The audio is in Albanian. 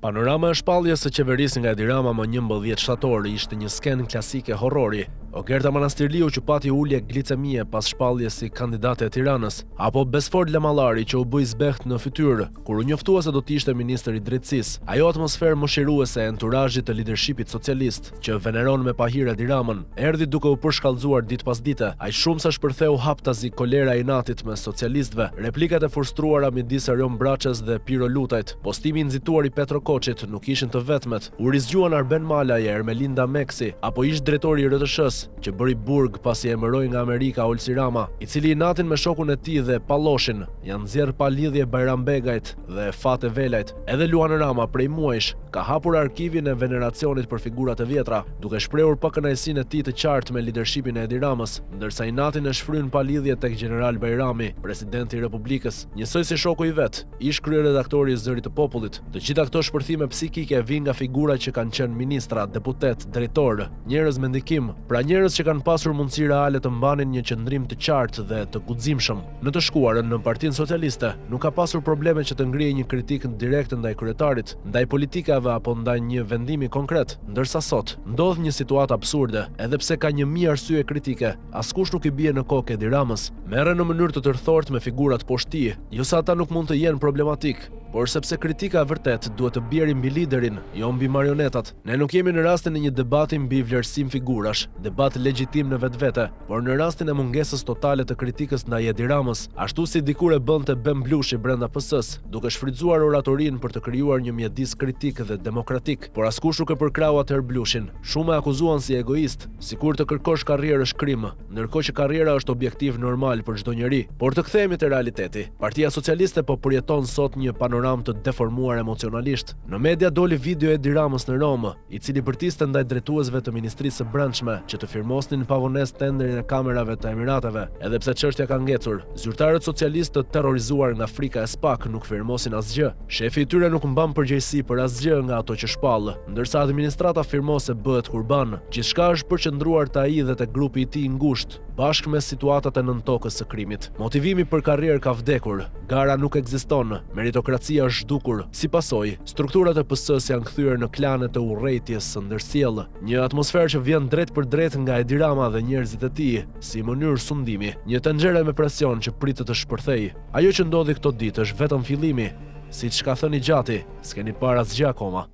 Panorama e shpalljes së qeverisë nga Edi Rama më 11 shtator ishte një skenë klasike horrori. Ogerta Manastirliu që pati ulje glicemie pas shpalljes si kandidate e Tiranës, apo Besford Lemallari që u bë zbeht në fytyrë kur u njoftua se do të ishte ministër i drejtësisë. Ajo atmosferë moshiruese e enturazhit të lidershipit socialist që veneron me pahir Edi Ramën, erdhi duke u përshkallëzuar ditë pas dite. Aq shumë sa shpërtheu haptazi kolera e inatit me socialistëve, replikat e frustruara midis Arion Braçës dhe Piro Lutajt, postimi i nxituar i Petro Koçit nuk ishin të vetmet. U rizgjuan Arben Malaje, Ermelinda Meksi, apo ish drejtori i RTS-s që bëri burg pasi emëroi nga Amerika Olsi Rama, i cili i natin me shokun e tij dhe Palloshin janë nxjerr pa lidhje Bajram Begajt dhe Fate Velajt. Edhe Luan Rama prej muajsh ka hapur arkivin e veneracionit për figurat e vjetra, duke shprehur pa kënaqësinë e tij të qartë me lidershipin e Edi Ramës, ndërsa i natin e shfryn pa lidhje tek General Bajrami, presidenti i Republikës, njësoj si shoku i vet, ish kryeredaktori i Zërit të Popullit. Të gjitha këto shpërthime psikike vijnë nga figura që kanë qenë ministra, deputet, drejtor, njerëz me ndikim, pra njerëz që kanë pasur mundësi reale të mbanin një qëndrim të qartë dhe të guximshëm. Në të shkuarën në Partinë Socialiste nuk ka pasur probleme që të ngrijë një kritikë direkte ndaj kryetarit, ndaj politikave apo ndaj një vendimi konkret, ndërsa sot ndodh një situatë absurde, edhe pse ka 1000 arsye kritike, askush nuk i bie në kokë Edi Ramës. Merren në mënyrë të tërthort me figurat poshti, jo se ata nuk mund të jenë problematik, por sepse kritika e vërtet duhet të bjerë mbi liderin, jo mbi marionetat. Ne nuk jemi në rastin e një debati mbi vlerësim figurash, debat legjitim në vetvete, por në rastin e mungesës totale të kritikës ndaj Edi Ramës, ashtu si dikur e bënte Bem Blushi brenda PS-s, duke shfrytzuar oratorinë për të krijuar një mjedis kritik dhe demokratik, por askush nuk e përkrau atëherë Blushin. Shumë e akuzuan si egoist, sikur të kërkosh karrierë është krim, ndërkohë që karriera është objektiv normal për çdo njeri. Por të kthehemi te realiteti. Partia Socialiste po përjeton sot një panoramë të deformuar emocionalisht. Në media doli video e Edi Ramës në Romë, i cili bërtiste ndaj drejtuesve të Ministrisë së Brendshme që të firmosnin pavonesë tenderin e kamerave të Emirateve, edhe pse çështja ka ngecur. Zyrtarët socialistë të terrorizuar nga frika e SPAK nuk firmosin asgjë. Shefi i tyre nuk mban përgjegjësi për asgjë nga ato që shpall, ndërsa administrata firmose bëhet kurban. Gjithçka është përqendruar te ai dhe te grupi i tij i ngushtë, bashkë me situatat e nëntokës së krimit. Motivimi për karrierë ka vdekur, gara nuk ekziston, meritokracia është zhdukur. Si pasojë, strukturat e PS-s janë kthyer në klanet e urrëties së ndërsjellë, një atmosferë që vjen drejt për drejt nga Edi Rama dhe njerëzit e tij, si mënyrë sundimi, një tenxhere me presion që pritet të shpërthejë. Ajo që ndodhi këto ditë është vetëm fillimi. Siç ka thënë Gjati, s'keni parë asgjë akoma.